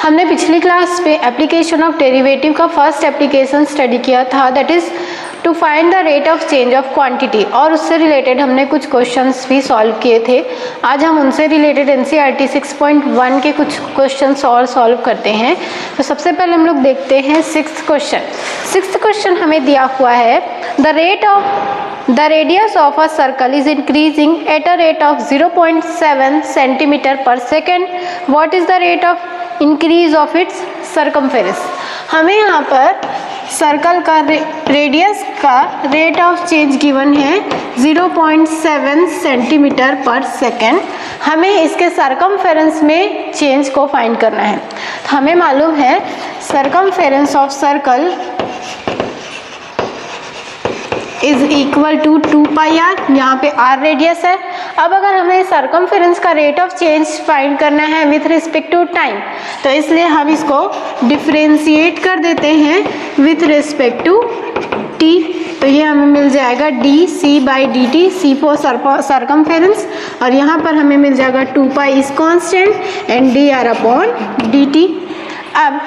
हमने पिछली क्लास पे एप्लीकेशन ऑफ डेरिवेटिव का फर्स्ट एप्लीकेशन स्टडी किया था, that is to find the rate of change of quantity, और उससे रिलेटेड हमने कुछ क्वेश्चंस भी सॉल्व किए थे। आज हम उनसे रिलेटेड एनसीईआरटी 6.1 के कुछ क्वेश्चंस और सॉल्व करते हैं। तो सबसे पहले हम लोग देखते हैं सिक्स्थ क्वेश्चन हमें दिया हुआ है, the radius of a circle is increasing at a rate of 0.7 centimetre per second, what is the rate of increase of its circumference. हमें यहाँ पर सर्कल का रेडियस का रेट ऑफ चेंज गिवन है 0.7 सेंटीमीटर पर सेकेंड। हमें इसके circumference में change को फाइंड करना है। तो हमें मालूम है circumference of circle is equal to 2πr, यहाँ पे r रेडियस है। अब अगर हमें सरकमफेरेंस का रेट ऑफ चेंज फाइंड करना है विथ रिस्पेक्ट टू टाइम, तो इसलिए हम इसको डिफ्रेंशिएट कर देते हैं विथ रिस्पेक्ट टू t। तो ये हमें मिल जाएगा dc/dt, c फॉर सरकमफेरेंस, और यहाँ पर हमें मिल जाएगा 2π इज कांस्टेंट एंड dr/dt। अब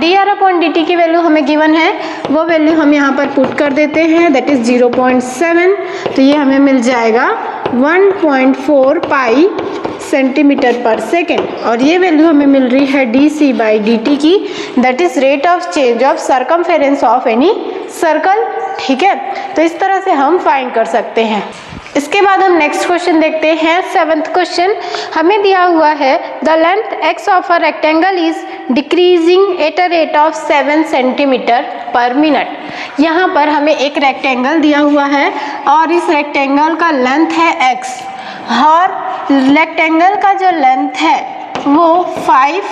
dr/dt की वैल्यू हमें गिवन है, वो वैल्यू हम यहाँ पर पुट कर देते हैं, दैट इज 0.7। तो ये हमें मिल जाएगा 1.4 पाई सेंटीमीटर पर सेकेंड, और ये वैल्यू हमें मिल रही है dc/dt की, that is rate of change of circumference of any circle. ठीक है, तो इस तरह से हम फाइंड कर सकते हैं। इसके बाद हम नेक्स्ट क्वेश्चन देखते हैं। सेवंथ क्वेश्चन हमें दिया हुआ है, the length x of a rectangle is decreasing eight a rate of 7 centimetre पर मिनट। यहाँ पर हमें एक रेक्टेंगल दिया हुआ है और इस रेक्टेंगल का लेंथ है x, और रेक्टेंगल का जो लेंथ है वो 5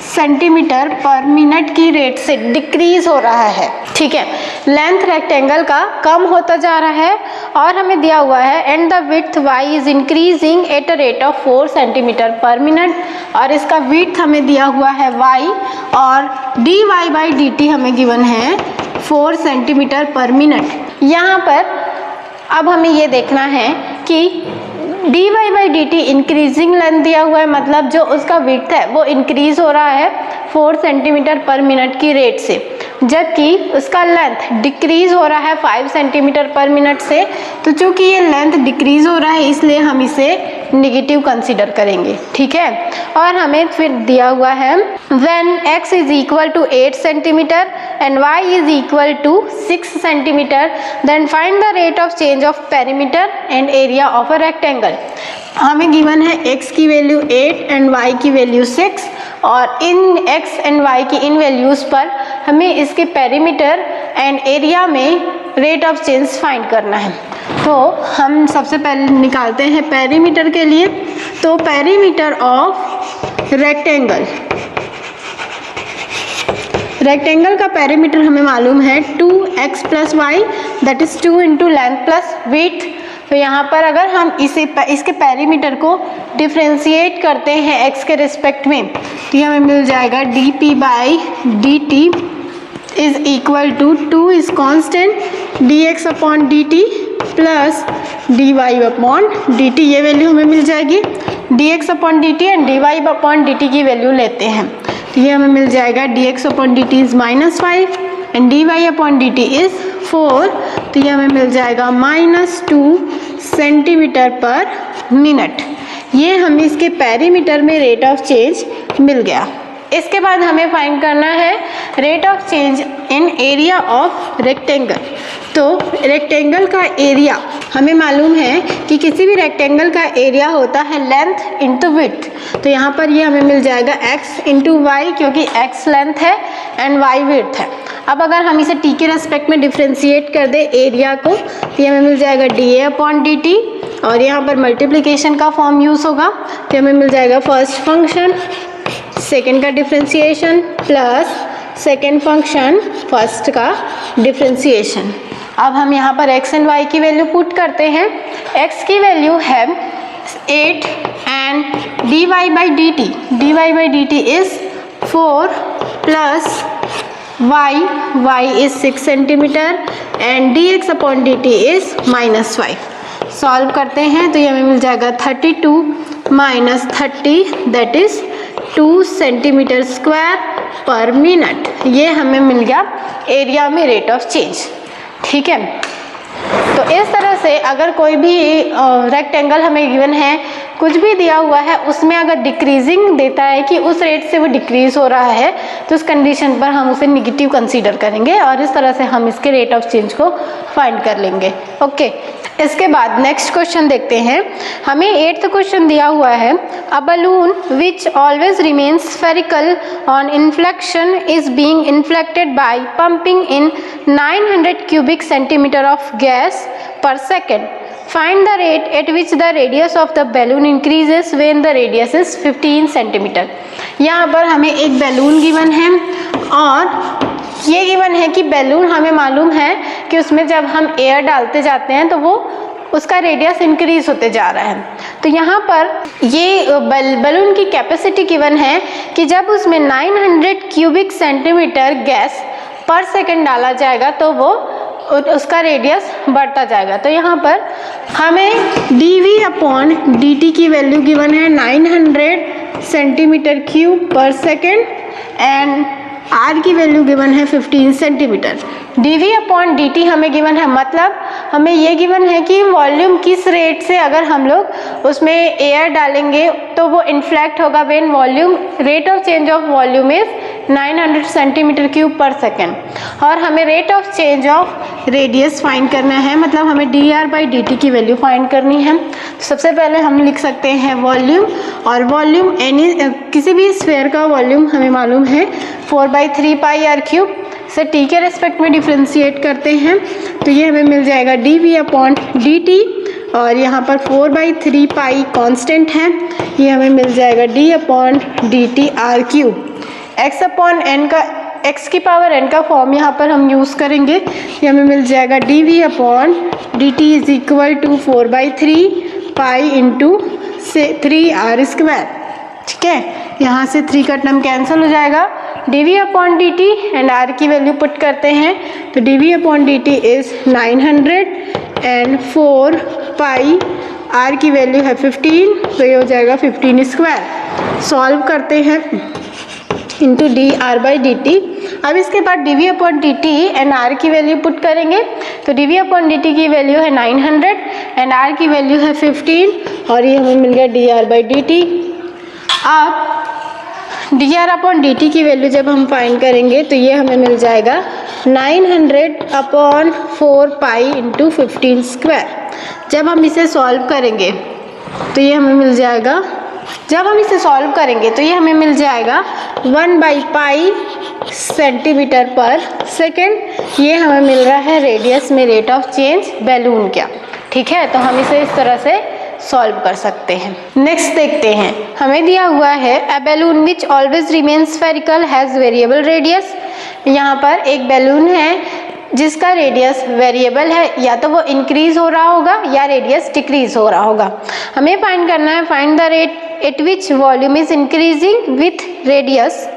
सेंटीमीटर पर मिनट की रेट से डिक्रीज हो रहा है। ठीक है, लेंथ रेक्टेंगल का कम होता जा रहा है और हमें दिया हुआ है and the width y is increasing at a rate of 4 centimetre पर मिनट, और इसका विड्थ हमें दिया हुआ है y, और dy/dt हमें गिवन है 4 सेंटीमीटर पर मिनट। यहाँ पर अब हमें ये देखना है कि dy/dt इंक्रीजिंग लेंथ दिया हुआ है, मतलब जो उसका विड्थ है वो इंक्रीज हो रहा है 4 सेंटीमीटर पर मिनट की रेट से, जबकि उसका लेंथ डिक्रीज हो रहा है 5 सेंटीमीटर पर मिनट से। तो चूंकि ये लेंथ डिक्रीज हो रहा है इसलिए हम इसे नेगेटिव कंसीडर करेंगे। ठीक है, और हमें फिर दिया हुआ है when x is equal to 8 centimetre and y is equal to 6 centimetre, then find the rate of change of perimeter and area of a rectangle। हमें गिवन है x की वैल्यू 8 एंड y की वैल्यू 6, और इन x and y की इन values पर हमें इसके perimeter and area में रेट ऑफ चेंज फाइंड करना है। तो हम सबसे पहले निकालते हैं पेरीमीटर के लिए। तो पेरीमीटर ऑफ रेक्टेंगल का पेरीमीटर हमें मालूम है 2x + y, that is 2 × length plus width. तो यहाँ पर अगर हम इसके पेरीमीटर को डिफ्रेंशिएट करते हैं x के रिस्पेक्ट में, तो ये हमें मिल जाएगा dp/dt is equal to 2 is constant dx/dt plus dy/dt। ये वैल्यू हमें मिल जाएगी, dx/dt एंड dy/dt की वैल्यू लेते हैं, तो ये हमें मिल जाएगा dx/dt is -5 and dy/dt is 4। तो ये हमें मिल जाएगा -2 सेंटीमीटर पर मिनट। ये हमें इसके पेरीमीटर में रेट ऑफ चेंज मिल गया। इसके बाद हमें फाइंड करना है rate of change in area of rectangle. तो रेक्टेंगल का एरिया हमें मालूम है कि किसी भी रेक्टेंगल का एरिया होता है लेंथ इंटू विड्थ। तो यहाँ पर ये हमें मिल जाएगा x × y, क्योंकि x लेंथ है एंड y विड्थ है। अब अगर हम इसे t के रेस्पेक्ट में डिफ्रेंशिएट कर दे एरिया को, तो ये हमें मिल जाएगा dA/dt, और यहाँ पर मल्टीप्लिकेशन का फॉर्म यूज़ होगा। तो हमें मिल जाएगा फर्स्ट फंक्शन सेकेंड का differentiation plus second function first का डिफ्रेंशिएशन। अब हम यहाँ पर x एंड y की वैल्यू पुट करते हैं। x की वैल्यू है 8 and dy/dt is 4 plus y is 6 centimetre and dx/dt is -5। Solve करते हैं तो ये हमें मिल जाएगा 32 - 30 दैट इज 2 सेंटीमीटर स्क्वायर पर मिनट। ये हमें मिल गया एरिया में रेट ऑफ चेंज। ठीक है, तो इस तरह से अगर कोई भी रेक्टेंगल हमें गिवन है, कुछ भी दिया हुआ है, उसमें अगर डिक्रीजिंग देता है कि उस रेट से वो डिक्रीज हो रहा है, तो उस कंडीशन पर हम उसे निगेटिव कंसीडर करेंगे और इस तरह से हम इसके रेट ऑफ चेंज को फाइंड कर लेंगे। ओके, इसके बाद नेक्स्ट क्वेश्चन देखते हैं। हमें 8th क्वेश्चन दिया हुआ है, a balloon which always remains spherical on inflection is being inflected by pumping in 900 cubic centimeter of gas per second. Find the rate at which the radius of the balloon increases when the radius is 15 centimeter. यहाँ पर हमें एक balloon given है और ये given है कि balloon हमें मालूम है कि उसमें जब हम एयर डालते जाते हैं तो वो उसका रेडियस इंक्रीज होते जा रहा है। तो यहाँ पर ये बैलून की कैपेसिटी गिवन है कि जब उसमें 900 क्यूबिक सेंटीमीटर गैस पर सेकंड डाला जाएगा तो वो उसका रेडियस बढ़ता जाएगा। तो यहाँ पर हमें dV/dt की वैल्यू गिवन है 900 centimetre cube per second and R की वैल्यू गिवन है 15 सेंटीमीटर। dV/dt हमें गिवन है, मतलब हमें ये गिवन है कि वॉल्यूम किस रेट से अगर हम लोग उसमें एयर डालेंगे तो वो इन्फ्लेक्ट होगा when volume rate of change of volume is 900 centimetre cube per second. और हमें rate of change of radius find करना है, मतलब हमें dR/dt की वैल्यू फाइंड करनी है। तो सबसे पहले हम लिख सकते हैं वॉल्यूम, और वॉल्यूम किसी भी स्फीयर का वॉल्यूम हमें मालूम है 4/3 पाई r क्यूब। से t के रेस्पेक्ट में डिफ्रेंशिएट करते हैं तो ये हमें मिल जाएगा dV/dt, और यहाँ पर 4/3 पाई कांस्टेंट है, ये हमें मिल जाएगा d/dt r क्यूब। x/n का x की पावर n का फॉर्म यहाँ पर हम यूज़ करेंगे, ये हमें मिल जाएगा dV/dt is equal to 4/3 pi into 3r²। ठीक है, यहाँ से 3 का टर्म कैंसिल हो जाएगा, dV/dt एंड r की वैल्यू पुट करते हैं तो dV/dt is 900 and 4 pi, r की वैल्यू है 15, तो ये हो जाएगा 15²। सॉल्व करते हैं इंटू dR/dt। अब इसके बाद dV/dt एंड r की वैल्यू पुट करेंगे तो dV/dt की वैल्यू है 900 एंड r की वैल्यू है 15, और ये हमें मिल गया dR/dt। अब dR/dt की वैल्यू जब हम फाइंड करेंगे तो ये हमें मिल जाएगा 900/4 पाई इंटू 15²। जब हम इसे सॉल्व करेंगे तो ये हमें मिल जाएगा, 1/पाई सेंटीमीटर पर सेकेंड। ये हमें मिल रहा है रेडियस में रेट ऑफ चेंज बैलून का। ठीक है, तो हम इसे इस तरह से सॉल्व कर सकते हैं। नेक्स्ट देखते हैं, हमें दिया हुआ है a balloon which always remains spherical has variable radius. यहाँ पर एक बैलून है जिसका रेडियस वेरिएबल है, या तो वो इंक्रीज हो रहा होगा या रेडियस डिक्रीज हो रहा होगा। हमें फाइंड करना है, find the rate at which volume is increasing with radius,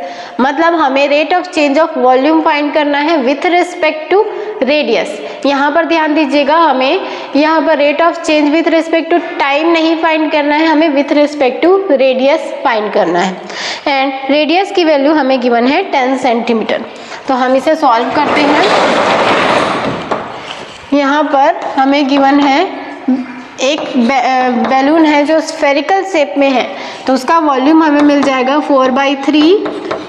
मतलब हमें rate of change of volume find करना है विथ रिस्पेक्ट टू रेडियस। यहाँ पर ध्यान दीजिएगा, हमें यहाँ पर rate of change with respect to time नहीं फाइंड करना है, हमें with respect to radius find करना है। एंड रेडियस की वैल्यू हमें गिवन है 10 सेंटीमीटर। तो हम इसे सॉल्व करते हैं। यहाँ पर हमें गिवन है एक बैलून है जो स्फेरिकल शेप में है, तो उसका वॉल्यूम हमें मिल जाएगा 4/3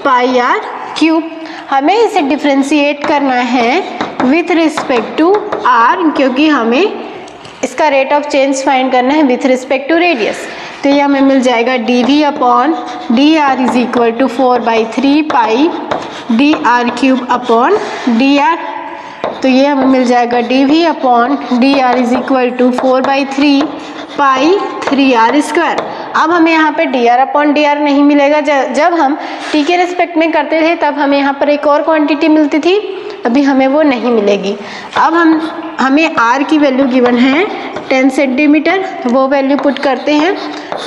पाई r क्यूब। हमें इसे डिफ्रेंशिएट करना है विथ रिस्पेक्ट टू r, क्योंकि हमें इसका रेट ऑफ चेंज फाइंड करना है विथ रिस्पेक्ट टू रेडियस। तो ये हमें मिल जाएगा dV/dr is equal to 4/3 pi dr³/dr। तो ये हमें मिल जाएगा dV/dr is equal to 4/3 pi 3r²। अब हमें यहाँ पे dr/dr नहीं मिलेगा, जब हम t के रिस्पेक्ट में करते थे तब हमें यहाँ पर एक और क्वांटिटी मिलती थी, अभी हमें वो नहीं मिलेगी। अब हमें r की वैल्यू गिवन है 10 सेंटीमीटर, तो वो वैल्यू पुट करते हैं,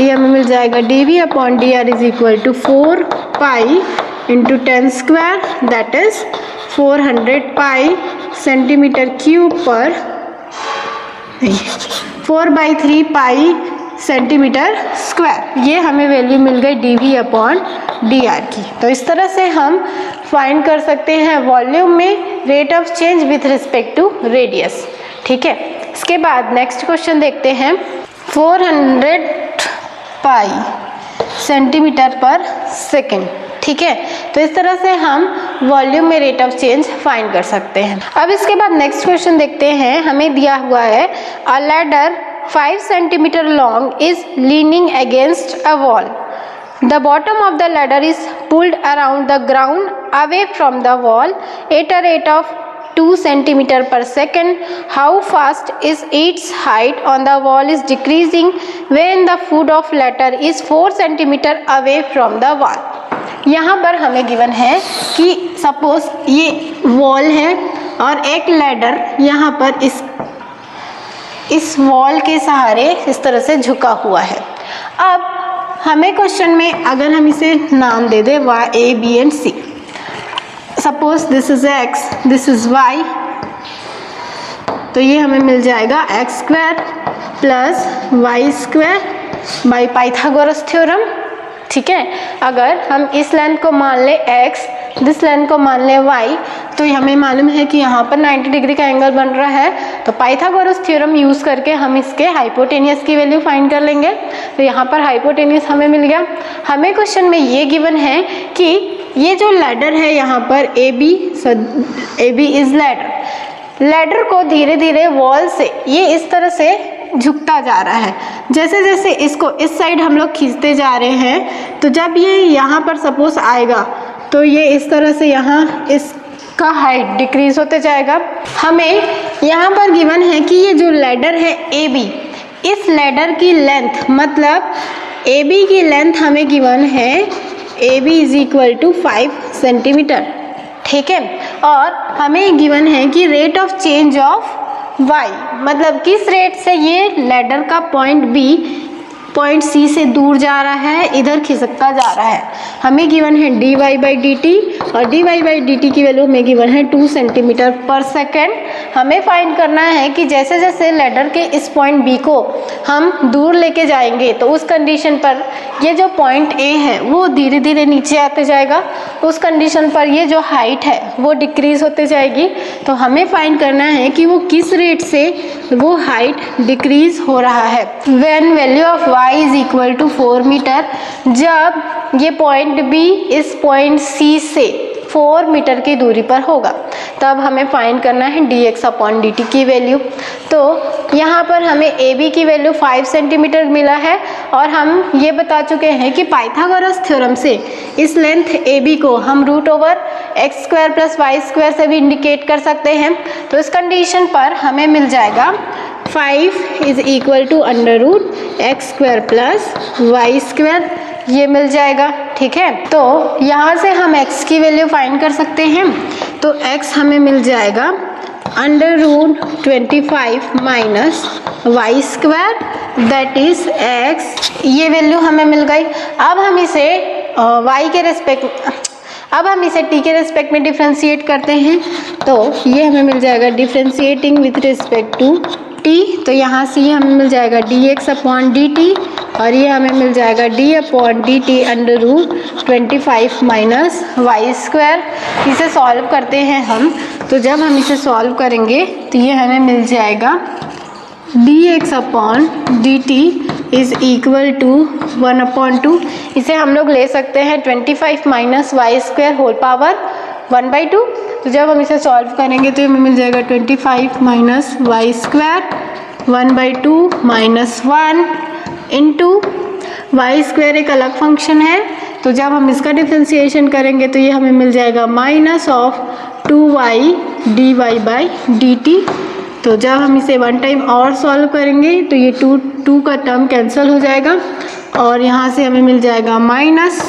ये हमें मिल जाएगा dV/dr is equal to 4 pi into 10², that is 400 pi centimetre cube per 4/3 pi centimetre square. ये हमें वैल्यू मिल गई dV/dr की। तो इस तरह से हम फाइंड कर सकते हैं वॉल्यूम में rate of change with respect to radius. ठीक है, इसके बाद नेक्स्ट क्वेश्चन देखते हैं। 400 पाई सेंटीमीटर पर सेकेंड। ठीक है, तो इस तरह से हम वॉल्यूम में रेट ऑफ चेंज फाइंड कर सकते हैं। अब इसके बाद नेक्स्ट क्वेश्चन देखते हैं। हमें दिया हुआ है अ ladder 5 centimetre long is leaning against a wall. The bottom of the ladder is pulled around the ground away from the wall at a rate of 2 centimeter per second. How fast is its height on the wall is decreasing when the foot of ladder is 4 centimeter away from the wall. यहाँ पर हमें given है कि suppose ये wall है और एक ladder यहाँ पर इस वॉल के सहारे इस तरह से झुका हुआ है। अब हमें क्वेश्चन में अगर हम इसे नाम दे दें y, a, b and c, suppose this is x, this is y, तो ये हमें मिल जाएगा x square plus y square by Pythagoras theorem. ठीक है, अगर हम इस लेंथ को मान ले x, दिस लेंथ को मान ले y, तो हमें मालूम है कि यहाँ पर 90 डिग्री का एंगल बन रहा है। तो पाइथागोरस थ्योरम यूज़ करके हम इसके हाइपोटेनियस की वैल्यू फाइंड कर लेंगे। तो यहाँ पर हाइपोटेनियस हमें मिल गया। हमें क्वेश्चन में ये गिवन है कि ये जो लैडर है यहाँ पर A B is ladder. Ladder को धीरे धीरे वॉल से ये इस तरह से झुकता जा रहा है। जैसे जैसे इसको इस साइड हम लोग खींचते जा रहे हैं, तो जब ये यहाँ पर सपोज आएगा तो ये इस तरह से यहाँ इसका हाइट डिक्रीज होते जाएगा। हमें यहाँ पर गिवन है कि ये जो लैडर है ए बी, इस लैडर की लेंथ मतलब ए बी की लेंथ हमें गिवन है A B is equal to 5 centimetre. ठीक है, और हमें गिवन है कि rate of change of y, मतलब किस रेट से ये लैडर का पॉइंट बी पॉइंट सी से दूर जा रहा है, इधर खिसकता जा रहा है। हमें गिवन है dy/dt और dy/dt की वैल्यू हमें गिवन है 2 सेंटीमीटर पर सेकेंड। हमें फाइंड करना है कि जैसे जैसे लैडर के इस पॉइंट बी को हम दूर लेके जाएंगे तो उस कंडीशन पर ये जो पॉइंट ए है वो धीरे धीरे नीचे आते जाएगा, उस कंडीशन पर ये जो हाइट है वो डिक्रीज होते जाएगी। तो हमें फाइंड करना है कि वो किस रेट से वो हाइट डिक्रीज हो रहा है। When value of y is equal to 4 metre, जब ये पॉइंट बी इस पॉइंट सी से 4 मीटर की दूरी पर होगा, तब हमें फाइंड करना है dx/dt की वैल्यू। तो यहाँ पर हमें ए बी की वैल्यू 5 सेंटीमीटर मिला है और हम ये बता चुके हैं कि पाइथागोरस थ्योरम से इस लेंथ ए बी को हम x square plus y square से भी इंडिकेट कर सकते हैं। तो इस कंडीशन पर हमें मिल जाएगा 5 is equal to √x square plus y square, ये मिल जाएगा। ठीक है, तो यहाँ से हम x की वैल्यू फाइंड कर सकते हैं। तो x हमें मिल जाएगा √25 minus y square, that is x, ये वैल्यू हमें मिल गई। अब हम इसे t के रेस्पेक्ट में डिफ्रेंशिएट करते हैं, तो ये हमें मिल जाएगा differentiating with respect to t, तो यहाँ से ये हमें मिल जाएगा dx/dt और ये हमें मिल जाएगा d/dt √25 माइनस वाई स्क्वायर। इसे सॉल्व करते हैं हम, तो जब हम इसे सॉल्व करेंगे तो ये हमें मिल जाएगा dx/dt इज इक्वल टू 1/2। इसे हम लोग ले सकते हैं 25 minus y square whole power 1/2। तो जब हम इसे सॉल्व करेंगे तो हमें मिल जाएगा 25 minus y square 1/2 minus 1 into y square एक अलग फंक्शन है, तो जब हम इसका डिफ्रेंशिएशन करेंगे तो ये हमें मिल जाएगा माइनस ऑफ 2y dy/dt। तो जब हम इसे वन टाइम और सॉल्व करेंगे तो ये 2 का टर्म कैंसिल हो जाएगा और यहाँ से हमें मिल जाएगा minus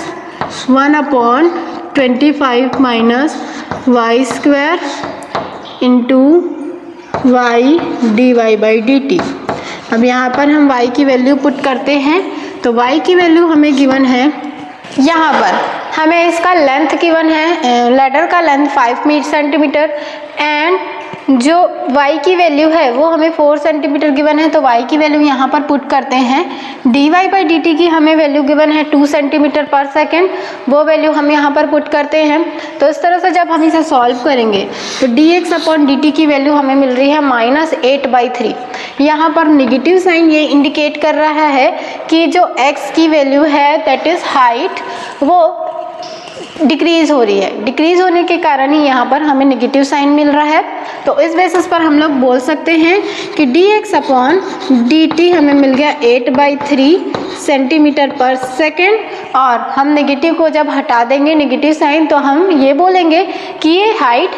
1/25 minus y square into y dy/dt। अब यहाँ पर हम y की वैल्यू पुट करते हैं, तो y की वैल्यू हमें गिवन है, यहाँ पर हमें इसका लेंथ गिवन है, लैडर का लेंथ 5 सेंटीमीटर एंड जो y की वैल्यू है वो हमें 4 सेंटीमीटर गिवन है, तो y की वैल्यू यहाँ पर पुट करते हैं। dy/dt की हमें वैल्यू गिवन है 2 सेंटीमीटर पर सेकेंड, वो वैल्यू हम यहाँ पर पुट करते हैं। तो इस तरह से जब हम इसे सॉल्व करेंगे तो dx/dt की वैल्यू हमें मिल रही है -8/3। यहाँ पर नेगेटिव साइन ये इंडिकेट कर रहा है कि जो x की वैल्यू है दैट इज हाइट, वो डिक्रीज हो रही है। डिक्रीज होने के कारण ही यहाँ पर हमें नेगेटिव साइन मिल रहा है। तो इस बेसिस पर हम लोग बोल सकते हैं कि dx/dt हमें मिल गया 8/3 सेंटीमीटर पर सेकेंड, और हम नेगेटिव को जब हटा देंगे नेगेटिव साइन तो हम ये बोलेंगे कि ये हाइट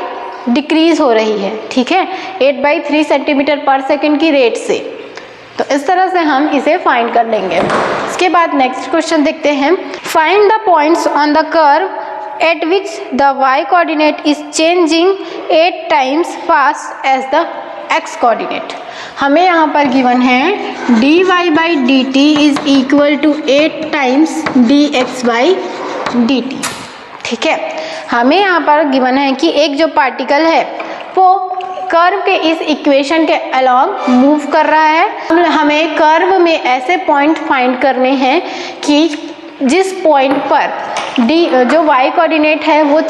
डिक्रीज हो रही है। ठीक है, 8/3 सेंटीमीटर पर सेकेंड की रेट से। तो इस तरह से हम इसे फाइंड कर लेंगे। इसके बाद नेक्स्ट क्वेश्चन देखते हैं। Find the points on the curve at which the y coordinate is changing 8 times fast as the x coordinate। हमें यहाँ पर गिवन है dy/dt is equal to 8 times dx/dt। ठीक है, हमें यहाँ पर गिवन है कि एक जो पार्टिकल है वो कर्व के इस इक्वेशन के अलोंग मूव कर रहा है। हमें कर्व में ऐसे पॉइंट फाइंड करने हैं कि जिस पॉइंट पर जो y कोऑर्डिनेट है वो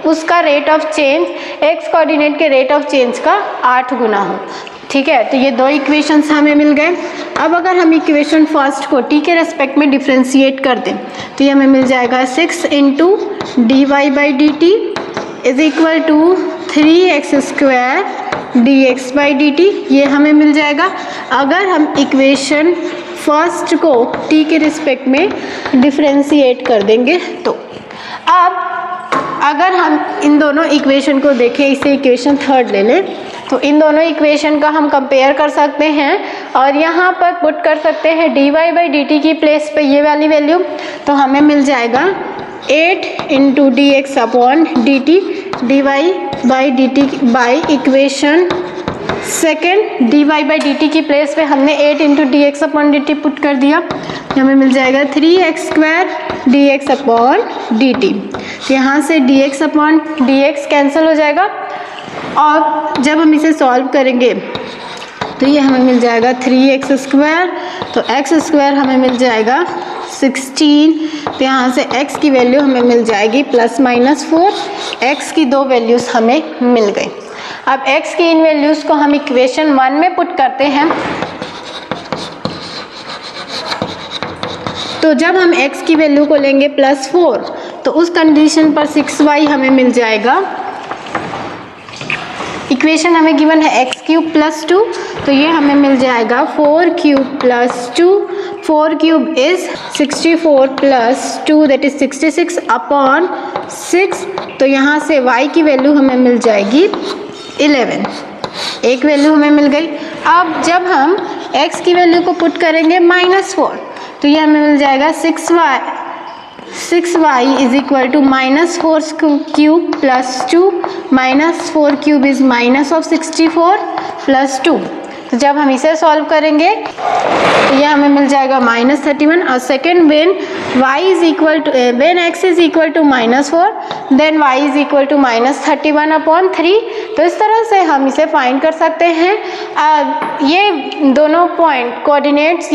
उसका rate of change x coordinate के रेट ऑफ चेंज का 8 गुना हो। ठीक है, तो ये दो इक्वेशंस हमें मिल गए। अब अगर हम इक्वेशन फर्स्ट को t के रेस्पेक्ट में डिफ्रेंशिएट कर दें तो ये हमें मिल जाएगा 6 × dy/dt is equal to 3x² dx/dt, ये हमें मिल जाएगा अगर हम इक्वेशन फर्स्ट को t के रिस्पेक्ट में डिफ्रेंशिएट कर देंगे। तो अब अगर हम इन दोनों इक्वेशन को देखें, इसे इक्वेशन थर्ड ले लें, तो इन दोनों इक्वेशन का हम कंपेयर कर सकते हैं और यहाँ पर पुट कर सकते हैं dy/dt की प्लेस पे ये वाली वैल्यू। तो हमें मिल जाएगा 8 × dx/dt dy/dt by equation second dy/dt की प्लेस पे हमने 8 × dx/dt पुट कर दिया, हमें मिल जाएगा 3x² dx/dt। यहाँ से dx/dx कैंसिल हो जाएगा और जब हम इसे सॉल्व करेंगे तो ये हमें मिल जाएगा 3x², तो x² हमें मिल जाएगा 16। तो यहाँ से x की वैल्यू हमें मिल जाएगी +-4। x की दो वैल्यूज़ हमें मिल गई। अब x की इन वैल्यूज़ को हम इक्वेशन 1 में पुट करते हैं। तो जब हम x की वैल्यू को लेंगे +4 तो उस कंडीशन पर 6y हमें मिल जाएगा। इक्वेशन हमें गिवन है x³ + 2, तो ये हमें मिल जाएगा 4³ + 2। 4³ इज 64 + 2 दैट इज 66/6। तो यहाँ से y की वैल्यू हमें मिल जाएगी 11। एक वैल्यू हमें मिल गई। अब जब हम x की वैल्यू को पुट करेंगे -4 तो ये हमें मिल जाएगा 6y is equal to -4³ + 2। -4³ is -64 + 2। तो जब हम इसे सॉल्व करेंगे तो ये हमें मिल जाएगा -31। और second when x is equal to -4 then y is equal to -31/3। तो इस तरह से हम इसे फाइंड कर सकते हैं। ये दोनों कोऑर्डिनेट्स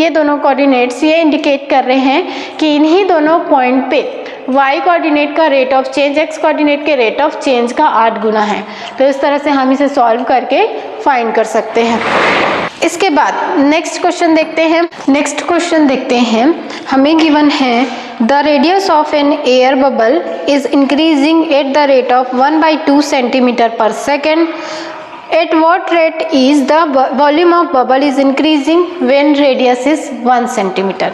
ये इंडिकेट कर रहे हैं कि इन्हीं दोनों पॉइंट पे y कोऑर्डिनेट का rate of change x coordinate के रेट ऑफ चेंज का 8 गुना है। तो इस तरह से हम इसे सॉल्व करके फाइंड कर सकते हैं। इसके बाद नेक्स्ट क्वेश्चन देखते हैं। हमें गिवन है the radius of an air bubble is increasing at the rate of 1/2 centimetre per second. At what rate is the volume of bubble is increasing when radius is 1 centimeter?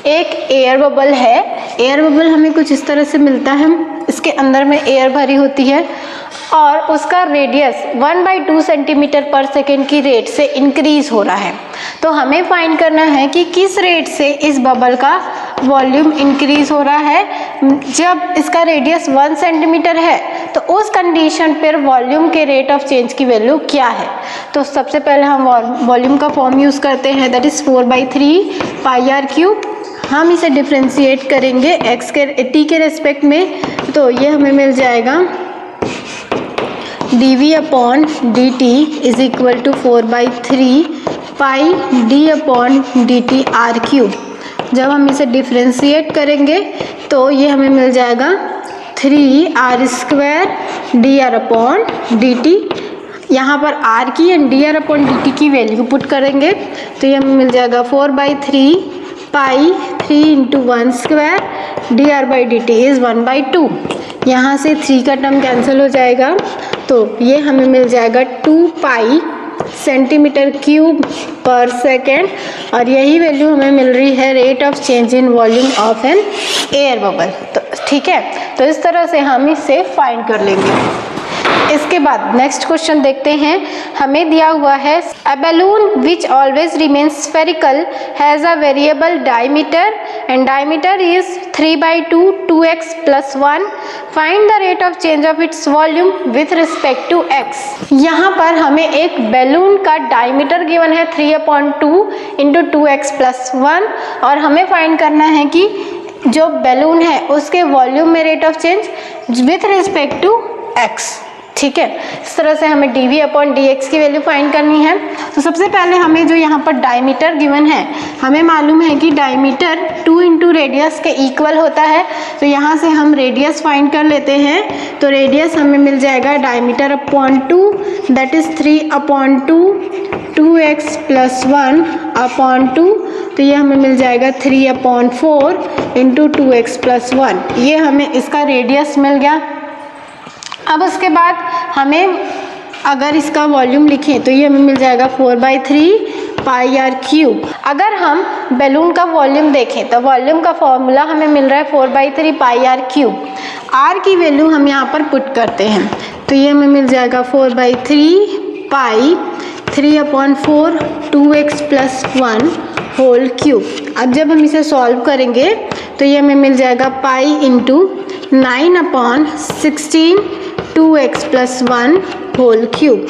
एक air bubble है। Air bubble हमें कुछ इस तरह से मिलता है, इसके अंदर में एयर भरी होती है और उसका रेडियस 1/2 सेंटीमीटर पर सेकेंड की रेट से इंक्रीज हो रहा है। तो हमें फाइंड करना है कि किस रेट से इस बबल का वॉल्यूम इंक्रीज हो रहा है। जब इसका रेडियस 1 सेंटीमीटर है तो उस कंडीशन पर वॉल्यूम के रेट ऑफ चेंज की वैल्यू क्या है। तो सबसे पहले हम वॉल्यूम का फॉर्म यूज़ करते हैं, दैट इज़ 4/3 πr³। हम इसे डिफ्रेंशिएट करेंगे t के रेस्पेक्ट में, तो ये हमें मिल जाएगा dv upon dt is equal to 4/3 pi d upon dt r cube. जब हम इसे डिफ्रेंशिएट करेंगे तो ये हमें मिल जाएगा 3r² dr अपॉन dt। यहाँ पर r की एंड dr अपॉन dt की वैल्यू पुट करेंगे तो ये हमें मिल जाएगा 4/3 पाई 3 इंटू 1² dr/dt इज़ 1/2। यहाँ से 3 का टर्म कैंसिल हो जाएगा तो ये हमें मिल जाएगा 2 pi centimetre cube per second, और यही वैल्यू हमें मिल रही है rate of change in volume of an air bubble. तो ठीक है, तो इस तरह से हम इसे फाइंड कर लेंगे। इसके बाद नेक्स्ट क्वेश्चन देखते हैं। हमें दिया हुआ है a balloon which always remains spherical has a variable diameter and diameter is 3/2 2x + 1। Find the rate of change of its volume with respect to x। यहाँ पर हमें एक बैलून का डायमीटर गिवन है 3/2 × 2x + 1 और हमें फाइंड करना है कि जो बैलून है उसके वॉल्यूम में rate of change with respect to x। ठीक है, इस तरह से हमें dv अपॉन dx की वैल्यू फाइंड करनी है। तो सबसे पहले हमें जो यहाँ पर डायमीटर गिवन है, हमें मालूम है कि डायमीटर 2 × रेडियस के इक्वल होता है। तो यहाँ से हम रेडियस फाइंड कर लेते हैं। तो रेडियस हमें मिल जाएगा diameter upon 2 that is 3/2 2x + 1 upon 2। तो ये हमें मिल जाएगा 3/4 × 2x + 1। ये हमें इसका रेडियस मिल गया। अब उसके बाद हमें अगर इसका वॉल्यूम लिखें तो ये हमें मिल जाएगा 4/3 पाई r क्यूब। अगर हम बैलून का वॉल्यूम देखें तो वॉल्यूम का फॉर्मूला हमें मिल रहा है 4/3 पाई r क्यूब। r की वैल्यू हम यहाँ पर पुट करते हैं तो ये हमें मिल जाएगा 4/3 पाई 3/4 2x + 1 होल क्यूब। अब जब हम इसे सॉल्व करेंगे तो ये हमें मिल जाएगा pi into 9/16 2x + 1 whole cube.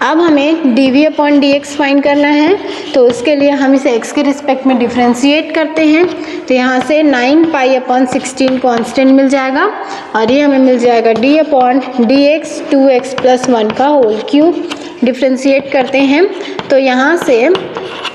अब हमें dv अपॉन dx फाइंड करना है तो उसके लिए हम इसे x के रिस्पेक्ट में डिफ्रेंशिएट करते हैं। तो यहाँ से 9π/16 कांस्टेंट मिल जाएगा और ये हमें मिल जाएगा d अपॉन dx 2x + 1 का होल क्यूब। डिफ्रेंशिएट करते हैं तो यहाँ से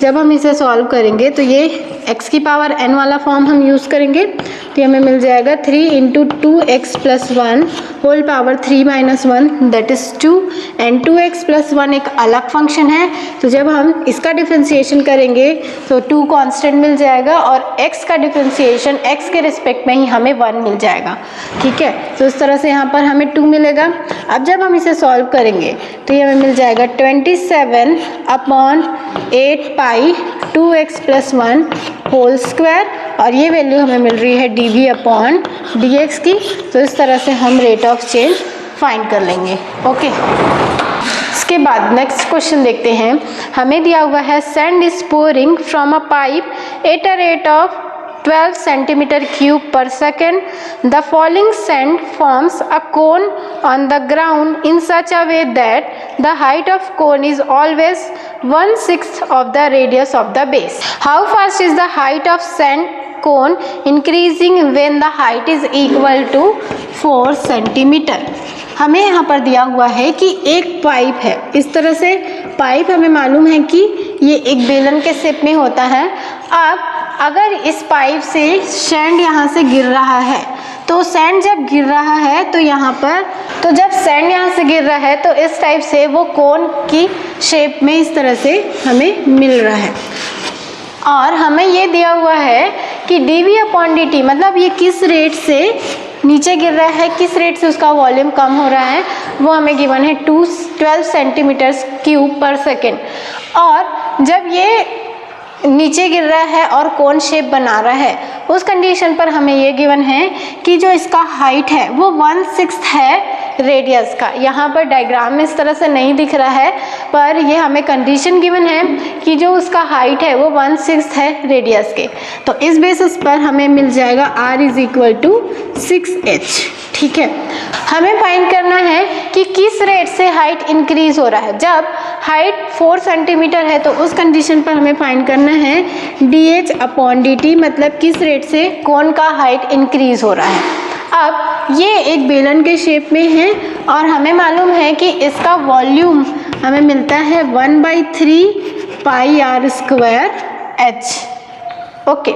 जब हम इसे सॉल्व करेंगे तो ये x की पावर n वाला फॉर्म हम यूज़ करेंगे तो हमें मिल जाएगा 3 × 2x + 1 whole power 3 - 1 that is 2 and 2x + 1 एक अलग फंक्शन है। तो जब हम इसका डिफ्रेंशिएशन करेंगे तो 2 कांस्टेंट मिल जाएगा और x का डिफ्रेंशिएशन x के रिस्पेक्ट में ही हमें 1 मिल जाएगा। ठीक है, तो इस तरह से यहाँ पर हमें 2 मिलेगा। अब जब हम इसे सॉल्व करेंगे तो ये हमें मिल जाएगा 27/8 पाई 2x + 1 होल स्क्वायर और ये वैल्यू हमें मिल रही है dv अपॉन dx की। तो इस तरह से हम रेट ऑफ चेंज फाइंड कर लेंगे। ओके, इसके बाद नेक्स्ट क्वेश्चन देखते हैं। हमें दिया हुआ है sand is pouring from a pipe eight a rate of 12 cm³ per second. The falling sand forms a cone on the ground in such a way that the height of cone is always 1/6 of the radius of the base. How fast is the height of sand cone increasing when the height is equal to 4 cm? हमें यहाँ पर दिया हुआ है कि एक pipe है। इस तरह से पाइप हमें मालूम है कि ये एक बेलन के शेप में होता है। अब अगर इस पाइप से सैंड यहाँ से गिर रहा है तो सैंड जब गिर रहा है तो यहाँ पर जब सैंड यहाँ से गिर रहा है तो इस टाइप से वो कोन की शेप में इस तरह से हमें मिल रहा है। और हमें ये दिया हुआ है कि dv अपॉन dt मतलब ये किस रेट से नीचे गिर रहा है, किस रेट से उसका वॉल्यूम कम हो रहा है, वो हमें गिवन है 12 cm³ per second। और जब ये नीचे गिर रहा है और कोन शेप बना रहा है उस कंडीशन पर हमें ये गिवन है कि जो इसका हाइट है वो 1/6 है रेडियस का। यहाँ पर डायग्राम में इस तरह से नहीं दिख रहा है पर ये हमें कंडीशन गिवन है कि जो उसका हाइट है वो 1/6 है रेडियस के। तो इस बेसिस पर हमें मिल जाएगा r = 6h। ठीक है, हमें फाइंड करना है कि किस रेट से हाइट इंक्रीज हो रहा है। जब हाइट 4 सेंटीमीटर है तो उस कंडीशन पर हमें फाइंड करना है dh अपॉन dt मतलब किस रेट से कोन का हाइट इंक्रीज हो रहा है। अब ये एक बेलन के शेप में है और हमें मालूम है कि इसका वॉल्यूम हमें मिलता है 1/3 pi r square h। Okay,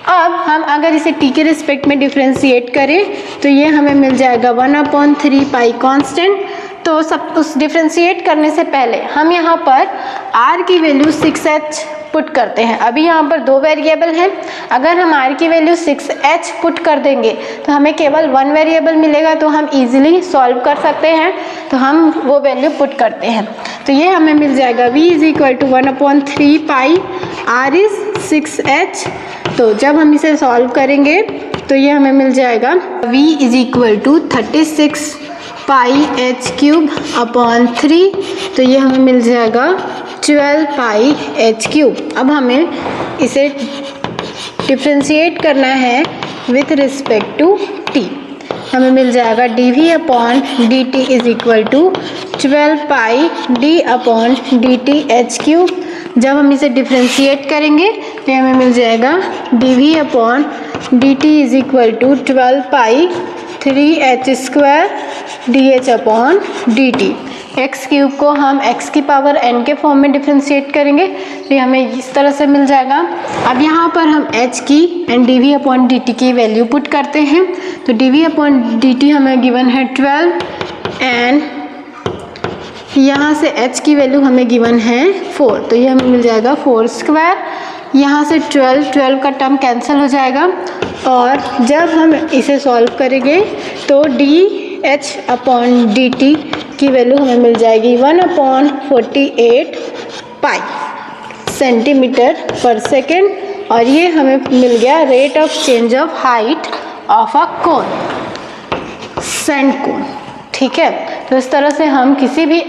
अब हम अगर इसे t के रिस्पेक्ट में डिफ्रेंशिएट करें तो ये हमें मिल जाएगा 1/3 पाई कांस्टेंट। तो सब उस डिफ्रेंशिएट करने से पहले हम यहाँ पर r की वैल्यू 6h पुट करते हैं। अभी यहाँ पर दो वेरिएबल हैं, अगर हम r की वैल्यू 6h पुट कर देंगे तो हमें केवल वन वेरिएबल मिलेगा, तो हम इजीली सॉल्व कर सकते हैं। तो हम वो वैल्यू पुट करते हैं, तो ये हमें मिल जाएगा v is equal to 1/3 pi r is 6h। तो जब हम इसे सॉल्व करेंगे तो ये हमें मिल जाएगा v is equal to 36 pi h cube upon 3। तो ये हमें मिल जाएगा 12 पाई h क्यूब। अब हमें इसे डिफ्रेंशिएट करना है विथ रिस्पेक्ट टू t। हमें मिल जाएगा dv upon dt is equal to 12 pi d upon dt h cube. जब हम इसे डिफ्रेंशिएट करेंगे तो हमें मिल जाएगा dv upon dt is equal to 12 pi 3h square dh upon dt। x cube को हम x की पावर n के फॉर्म में डिफ्रेंशिएट करेंगे तो हमें इस तरह से मिल जाएगा। अब यहाँ पर हम h की एंड dv अपॉन dt की वैल्यू पुट करते हैं। तो dv अपॉन dt हमें गिवन है 12 एंड यहाँ से h की वैल्यू हमें गिवन है 4। तो ये हमें मिल जाएगा 4 स्क्वायर। यहाँ से 12 का टर्म कैंसिल हो जाएगा और जब हम इसे सॉल्व करेंगे तो dh अपॉन dt की वैल्यू हमें मिल जाएगी 1/48 पाई सेंटीमीटर पर सेकेंड। और ये हमें मिल गया rate of change of height of a cone, sand cone. ठीक है, तो इस तरह से हम किसी भी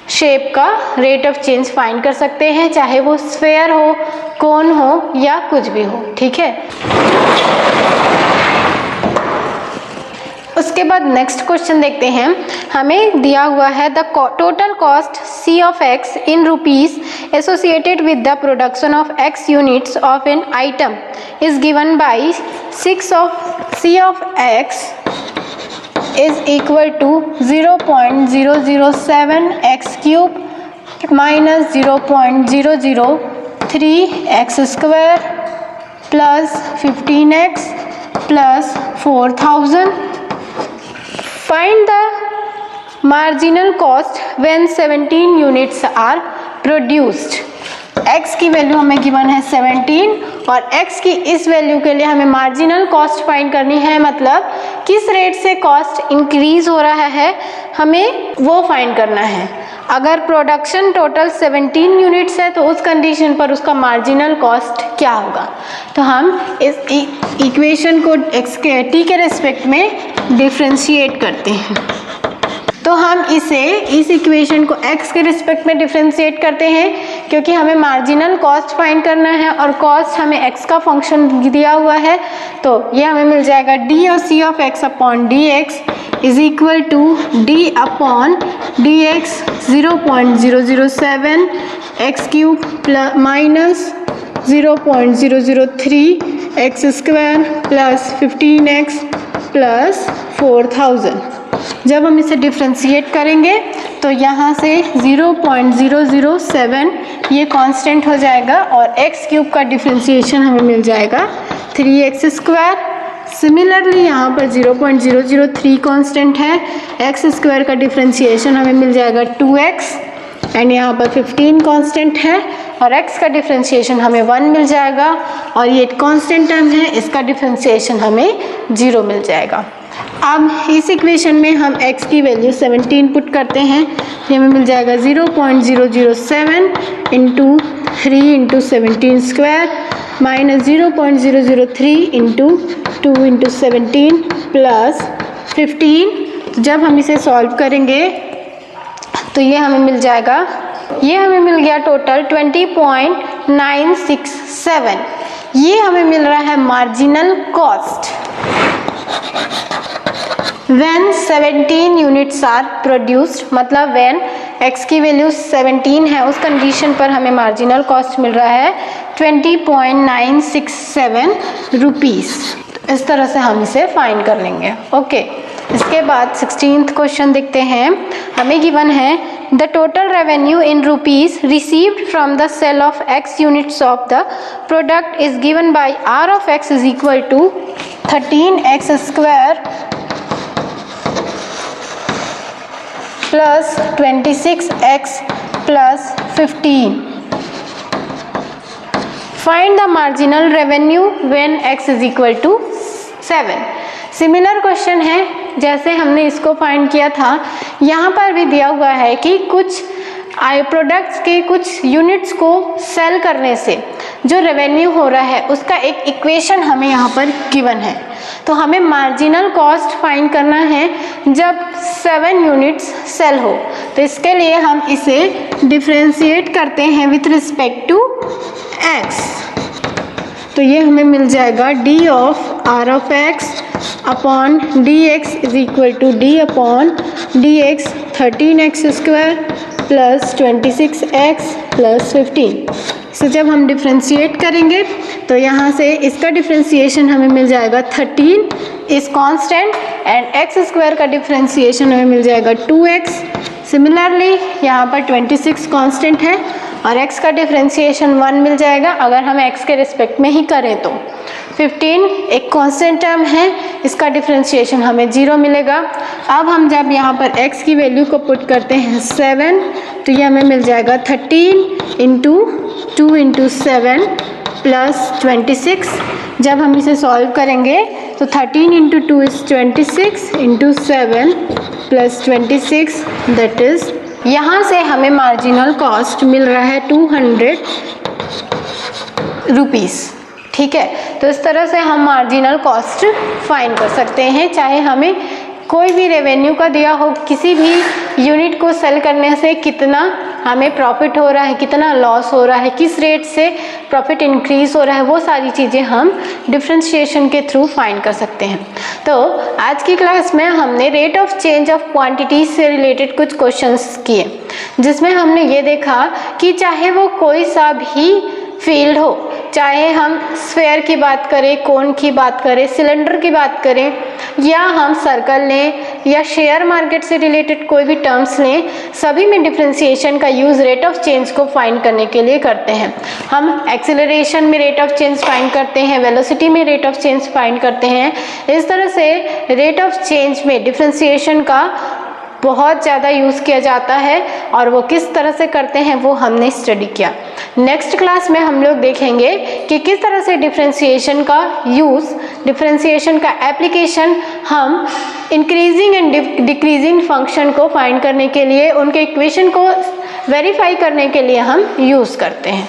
शेप का रेट ऑफ चेंज फाइंड कर सकते हैं, चाहे वो स्फेयर हो, कोन हो या कुछ भी हो। ठीक है, उसके बाद नेक्स्ट क्वेश्चन देखते हैं। हमें दिया हुआ है the total cost c of x in rupees associated with the production of x units of an item is given by c of x is equal to 0.007 x cube minus 0.003 x square plus 15x plus 4000। Find the marginal cost when 17 units are produced। x की value हमें given है 17 और x की इस value के लिए हमें marginal cost find करनी है, मतलब किस रेट से कॉस्ट इंक्रीज हो रहा है हमें वो फाइंड करना है। अगर प्रोडक्शन टोटल 17 यूनिट्स है तो उस कंडीशन पर उसका मार्जिनल कॉस्ट क्या होगा। तो हम इस इक्वेशन को x के t के रिस्पेक्ट में डिफ्रेंशिएट करते हैं। तो हम इस इक्वेशन को x के रिस्पेक्ट में डिफ्रेंशिएट करते हैं क्योंकि हमें मार्जिनल कॉस्ट फाइंड करना है और कॉस्ट हमें x का फंक्शन दिया हुआ है। तो ये हमें मिल जाएगा d और c of x upon dx is equal to d upon dx 0.007 x cube plus minus 0.003 x square plus 15x plus 4000। जब हम इसे डिफ्रेंशिएट करेंगे तो यहाँ से 0.007 ये कांस्टेंट हो जाएगा और x क्यूब का डिफ्रेंशिएशन हमें मिल जाएगा 3x स्क्वायर। सिमिलरली यहाँ पर 0.003 कांस्टेंट है, x स्क्वायर का डिफ्रेंशिएशन हमें मिल जाएगा 2x एंड यहाँ पर 15 कांस्टेंट है और x का डिफ्रेंशिएशन हमें 1 मिल जाएगा और ये कांस्टेंट टर्म है, इसका डिफ्रेंशिएशन हमें 0 मिल जाएगा। अब इस इक्वेशन में हम x की वैल्यू 17 पुट करते हैं, ये हमें मिल जाएगा 0.007 into 3 into 17 square minus 0.003 into 2 into 17 plus 15। जब हम इसे सॉल्व करेंगे तो ये हमें मिल जाएगा, ये हमें मिल गया टोटल 20.967। ये हमें मिल रहा है marginal cost when 17 units are produced, मतलब when x की वैल्यू 17 है उस कंडीशन पर हमें मार्जिनल कॉस्ट मिल रहा है 20.967 रुपीज़। इस तरह से हम इसे फाइंड कर लेंगे। ओके। इसके बाद 16th क्वेश्चन देखते हैं। हमें गिवन है the total revenue in rupees received from the sale of x units of the product is given by r of x is equal to 13x square plus 26x plus 15। Find the marginal revenue when x is equal to 7। Similar question है जैसे हमने इसको find किया था। यहाँ पर भी दिया हुआ है कि कुछ प्रोडक्ट्स के कुछ यूनिट्स को सेल करने से जो रेवेन्यू हो रहा है उसका एक इक्वेशन हमें यहाँ पर गिवन है। तो हमें मार्जिनल कॉस्ट फाइंड करना है जब 7 यूनिट्स सेल हो। तो इसके लिए हम इसे डिफरेंशिएट करते हैं विथ रिस्पेक्ट टू x। तो ये हमें मिल जाएगा d of r of x upon dx is equal to d upon dx 13x square plus 26x plus 15। इसे जब हम डिफ्रेंशिएट करेंगे तो यहाँ से इसका डिफ्रेंशिएशन हमें मिल जाएगा 13 is constant and x square का डिफ्रेंशिएशन हमें मिल जाएगा 2x। सिमिलरली यहाँ पर 26 कांस्टेंट है और x का डिफ्रेंशिएशन 1 मिल जाएगा अगर हम x के रिस्पेक्ट में ही करें तो। 15 एक कांस्टेंट टर्म है, इसका डिफ्रेंशिएशन हमें 0 मिलेगा। अब हम जब यहाँ पर x की वैल्यू को पुट करते हैं 7 तो ये हमें मिल जाएगा 13 इंटू 2 इंटू 7 प्लस 26। जब हम इसे सॉल्व करेंगे तो 13 into 2 is 26 into 7 plus 26 that is, यहाँ से हमें मार्जिनल कॉस्ट मिल रहा है 200 रुपीज़। ठीक है, तो इस तरह से हम मार्जिनल कॉस्ट फाइंड कर सकते हैं। चाहे हमें कोई भी रेवेन्यू का दिया हो, किसी भी यूनिट को सेल करने से कितना हमें प्रॉफिट हो रहा है, कितना लॉस हो रहा है, किस रेट से प्रॉफिट इंक्रीज हो रहा है, वो सारी चीज़ें हम डिफरेंशिएशन के थ्रू फाइंड कर सकते हैं। तो आज की क्लास में हमने rate of change of quantities से रिलेटेड कुछ क्वेश्चंस किए, जिसमें हमने ये देखा कि चाहे वो कोई सा भी फील्ड हो, चाहे हम स्फेयर की बात करें, कोन की बात करें, सिलेंडर की बात करें, या हम सर्कल लें या शेयर मार्केट से रिलेटेड कोई भी टर्म्स लें, सभी में डिफरेंशिएशन का यूज़ रेट ऑफ चेंज को फाइंड करने के लिए करते हैं। हम एक्सेलरेशन में रेट ऑफ चेंज फाइंड करते हैं, वेलोसिटी में रेट ऑफ चेंज फाइंड करते हैं। इस तरह से रेट ऑफ चेंज में डिफरेंशिएशन का बहुत ज़्यादा यूज़ किया जाता है और वो किस तरह से करते हैं वो हमने स्टडी किया। नेक्स्ट क्लास में हम लोग देखेंगे कि किस तरह से डिफरेंशिएशन का यूज़, डिफरेंशिएशन का एप्लीकेशन हम इंक्रीजिंग एंड डिक्रीजिंग फंक्शन को फाइंड करने के लिए, उनके इक्वेशन को वेरीफाई करने के लिए हम यूज़ करते हैं।